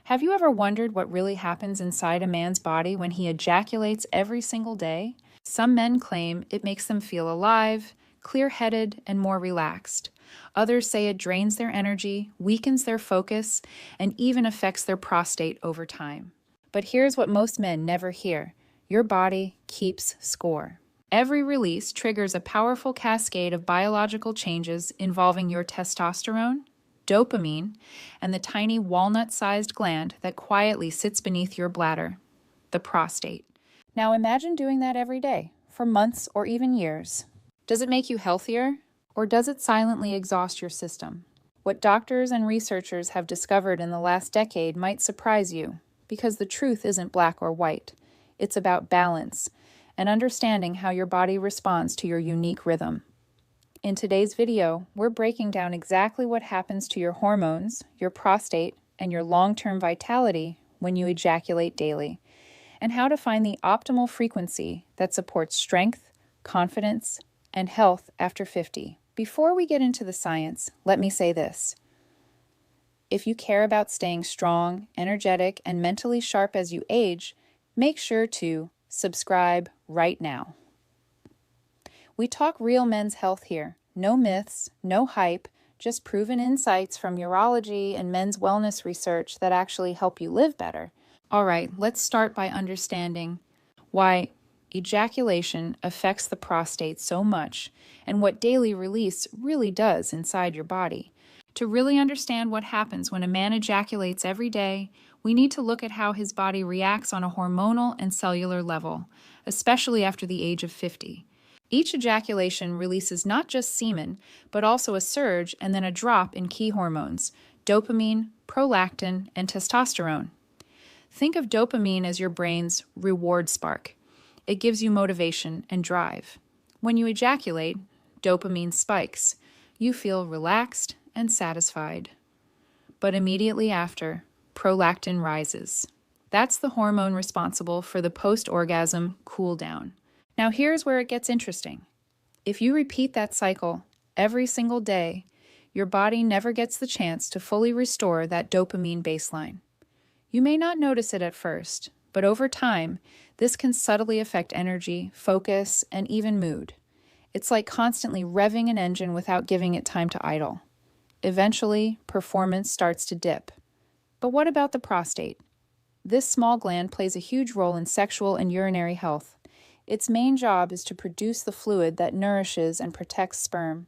Have you ever wondered what really happens inside a man's body when he ejaculates every single day? Some men claim it makes them feel alive, clear-headed, and more relaxed. Others say it drains their energy, weakens their focus, and even affects their prostate over time. But here's what most men never hear: your body keeps score. Every release triggers a powerful cascade of biological changes involving your testosterone, dopamine, and the tiny walnut-sized gland that quietly sits beneath your bladder, the prostate. Now imagine doing that every day, for months or even years. Does it make you healthier, or does it silently exhaust your system? What doctors and researchers have discovered in the last decade might surprise you, because the truth isn't black or white. It's about balance and understanding how your body responds to your unique rhythm. In today's video, we're breaking down exactly what happens to your hormones, your prostate, and your long-term vitality when you ejaculate daily, and how to find the optimal frequency that supports strength, confidence, and health after 50. Before we get into the science, let me say this. If you care about staying strong, energetic, and mentally sharp as you age, make sure to subscribe right now. We talk real men's health here. No myths, no hype, just proven insights from urology and men's wellness research that actually help you live better. All right, let's start by understanding why ejaculation affects the prostate so much and what daily release really does inside your body. To really understand what happens when a man ejaculates every day, we need to look at how his body reacts on a hormonal and cellular level, especially after the age of 50. Each ejaculation releases not just semen, but also a surge and then a drop in key hormones: dopamine, prolactin, and testosterone. Think of dopamine as your brain's reward spark. It gives you motivation and drive. When you ejaculate, dopamine spikes. You feel relaxed and satisfied. But immediately after, prolactin rises. That's the hormone responsible for the post-orgasm cool down. Now here's where it gets interesting. If you repeat that cycle every single day, your body never gets the chance to fully restore that dopamine baseline. You may not notice it at first, but over time, this can subtly affect energy, focus, and even mood. It's like constantly revving an engine without giving it time to idle. Eventually, performance starts to dip. But what about the prostate? This small gland plays a huge role in sexual and urinary health. Its main job is to produce the fluid that nourishes and protects sperm.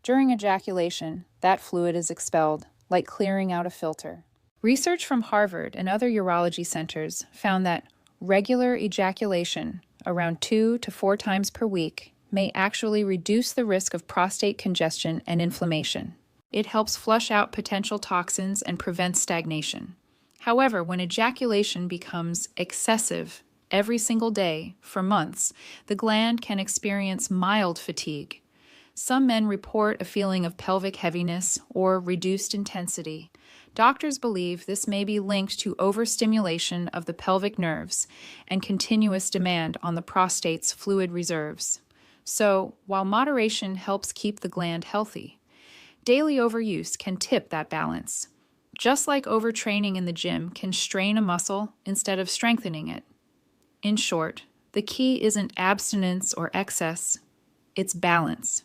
During ejaculation, that fluid is expelled, like clearing out a filter. Research from Harvard and other urology centers found that regular ejaculation, around 2 to 4 times per week, may actually reduce the risk of prostate congestion and inflammation. It helps flush out potential toxins and prevents stagnation. However, when ejaculation becomes excessive every single day for months, the gland can experience mild fatigue. Some men report a feeling of pelvic heaviness or reduced intensity. Doctors believe this may be linked to overstimulation of the pelvic nerves and continuous demand on the prostate's fluid reserves. So, while moderation helps keep the gland healthy, daily overuse can tip that balance. Just like overtraining in the gym can strain a muscle instead of strengthening it. In short, the key isn't abstinence or excess, it's balance.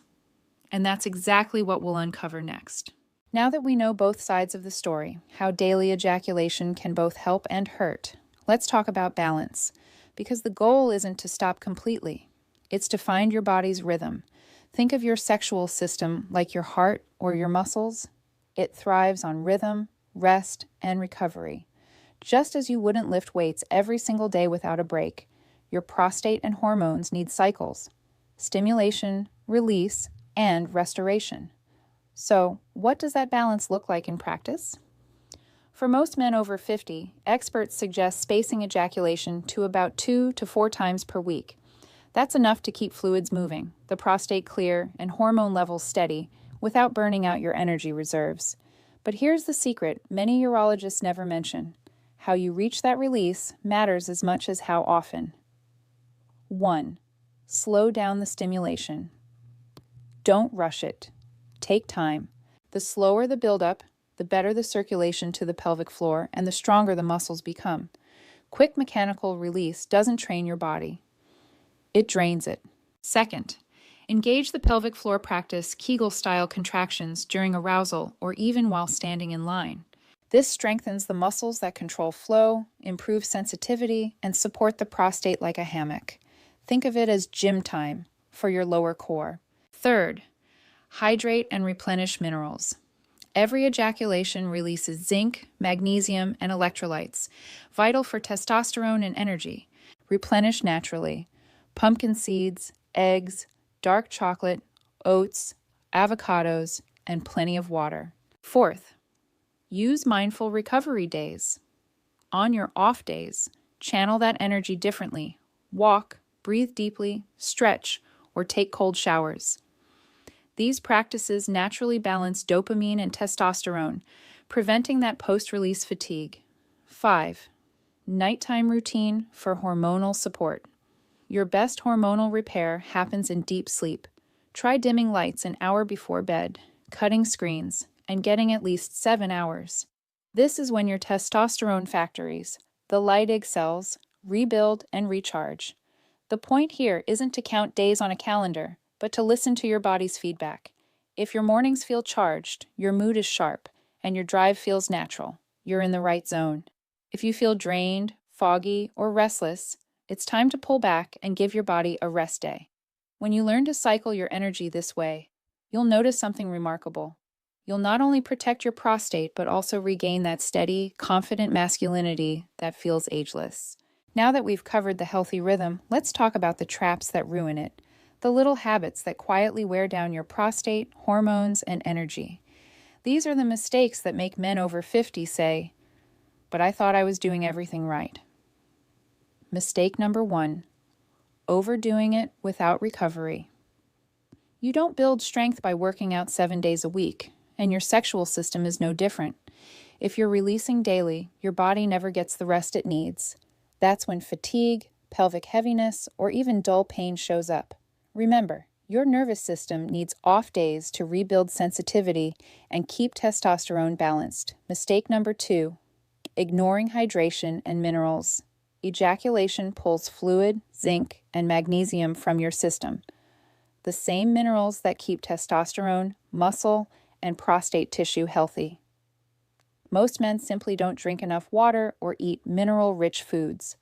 And that's exactly what we'll uncover next. Now that we know both sides of the story, how daily ejaculation can both help and hurt, let's talk about balance. Because the goal isn't to stop completely, it's to find your body's rhythm. Think of your sexual system like your heart or your muscles. It thrives on rhythm, rest, and recovery. Just as you wouldn't lift weights every single day without a break, your prostate and hormones need cycles: stimulation, release, and restoration. So, what does that balance look like in practice? For most men over 50, experts suggest spacing ejaculation to about 2 to 4 times per week. That's enough to keep fluids moving, the prostate clear, and hormone levels steady without burning out your energy reserves. But here's the secret many urologists never mention. How you reach that release matters as much as how often. 1. Slow down the stimulation. Don't rush it. Take time. The slower the buildup, the better the circulation to the pelvic floor and the stronger the muscles become. Quick mechanical release doesn't train your body. It drains it. Second, engage the pelvic floor practice Kegel-style contractions during arousal or even while standing in line. This strengthens the muscles that control flow, improve sensitivity, and support the prostate like a hammock. Think of it as gym time for your lower core. Third, hydrate and replenish minerals. Every ejaculation releases zinc, magnesium, and electrolytes, vital for testosterone and energy. Replenish naturally. Pumpkin seeds, eggs, dark chocolate, oats, avocados, and plenty of water. Fourth, use mindful recovery days. On your off days, channel that energy differently. Walk, breathe deeply, stretch, or take cold showers. These practices naturally balance dopamine and testosterone, preventing that post-release fatigue. 5. Nighttime routine for hormonal support. Your best hormonal repair happens in deep sleep. Try dimming lights an hour before bed, cutting screens, and getting at least 7 hours. This is when your testosterone factories, the Leydig cells, rebuild and recharge. The point here isn't to count days on a calendar, but to listen to your body's feedback. If your mornings feel charged, your mood is sharp, and your drive feels natural, you're in the right zone. If you feel drained, foggy, or restless, it's time to pull back and give your body a rest day. When you learn to cycle your energy this way, you'll notice something remarkable. You'll not only protect your prostate, but also regain that steady, confident masculinity that feels ageless. Now that we've covered the healthy rhythm, let's talk about the traps that ruin it. The little habits that quietly wear down your prostate, hormones, and energy. These are the mistakes that make men over 50 say, "But I thought I was doing everything right." Mistake number 1, overdoing it without recovery. You don't build strength by working out 7 days a week, and your sexual system is no different. If you're releasing daily, your body never gets the rest it needs. That's when fatigue, pelvic heaviness, or even dull pain shows up. Remember, your nervous system needs off days to rebuild sensitivity and keep testosterone balanced. Mistake number 2, ignoring hydration and minerals. Ejaculation pulls fluid, zinc, and magnesium from your system, the same minerals that keep testosterone, muscle, and prostate tissue healthy. Most men simply don't drink enough water or eat mineral-rich foods.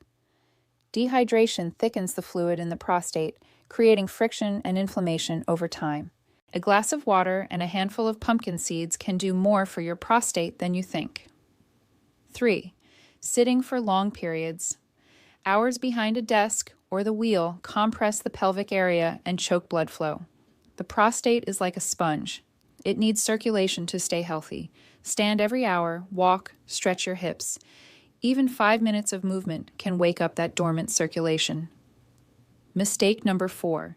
Dehydration thickens the fluid in the prostate, creating friction and inflammation over time. A glass of water and a handful of pumpkin seeds can do more for your prostate than you think. 3. Sitting for long periods. Hours behind a desk or the wheel compress the pelvic area and choke blood flow. The prostate is like a sponge. It needs circulation to stay healthy. Stand every hour, walk, stretch your hips. Even 5 minutes of movement can wake up that dormant circulation. Mistake number 4,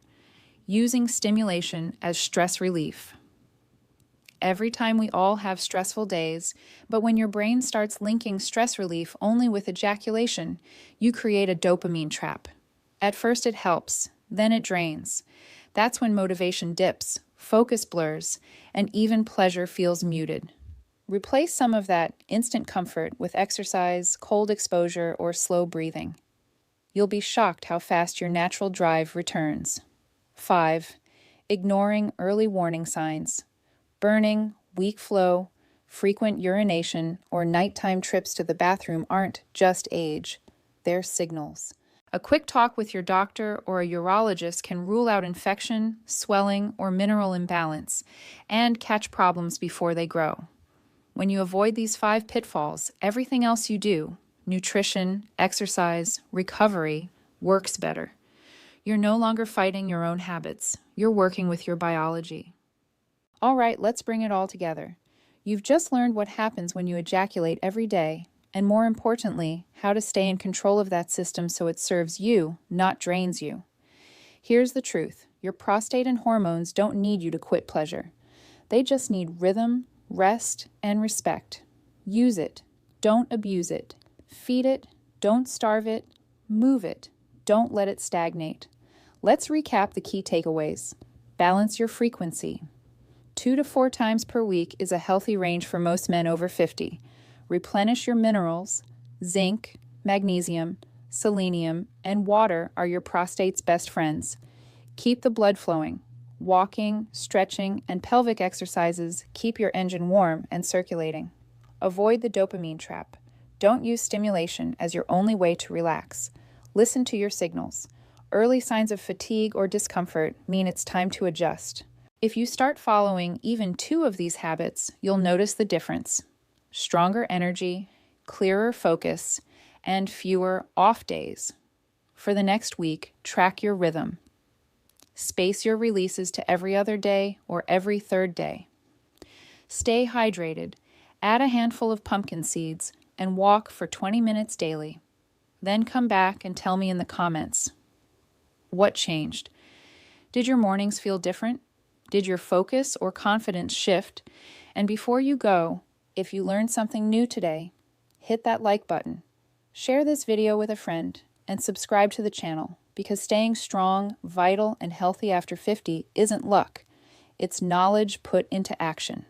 using stimulation as stress relief. Every time we all have stressful days, but when your brain starts linking stress relief only with ejaculation, you create a dopamine trap. At first it helps, then it drains. That's when motivation dips, focus blurs, and even pleasure feels muted. Replace some of that instant comfort with exercise, cold exposure, or slow breathing. You'll be shocked how fast your natural drive returns. 5. Ignoring early warning signs. Burning, weak flow, frequent urination, or nighttime trips to the bathroom aren't just age. They're signals. A quick talk with your doctor or a urologist can rule out infection, swelling, or mineral imbalance, and catch problems before they grow. When you avoid these 5 pitfalls, everything else you do, nutrition, exercise, recovery, works better. You're no longer fighting your own habits. You're working with your biology. All right, let's bring it all together. You've just learned what happens when you ejaculate every day, and more importantly, how to stay in control of that system so it serves you, not drains you. Here's the truth. Your prostate and hormones don't need you to quit pleasure. They just need rhythm, rest, and respect. Use it. Don't abuse it. Feed it. Don't starve it. Move it. Don't let it stagnate. Let's recap the key takeaways. Balance your frequency. 2 to 4 times per week is a healthy range for most men over 50. Replenish your minerals. Zinc, magnesium, selenium, and water are your prostate's best friends. Keep the blood flowing. Walking, stretching, and pelvic exercises keep your engine warm and circulating. Avoid the dopamine trap. Don't use stimulation as your only way to relax. Listen to your signals. Early signs of fatigue or discomfort mean it's time to adjust. If you start following even 2 of these habits, you'll notice the difference. Stronger energy, clearer focus, and fewer off days. For the next week, track your rhythm. Space your releases to every other day or every 3rd day. Stay hydrated. Add a handful of pumpkin seeds and walk for 20 minutes daily. Then come back and tell me in the comments. What changed? Did your mornings feel different? Did your focus or confidence shift? And before you go, if you learned something new today, hit that like button. Share this video with a friend and subscribe to the channel because staying strong, vital, and healthy after 50 isn't luck. It's knowledge put into action.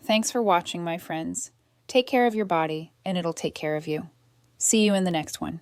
Thanks for watching, my friends. Take care of your body, and it'll take care of you. See you in the next one.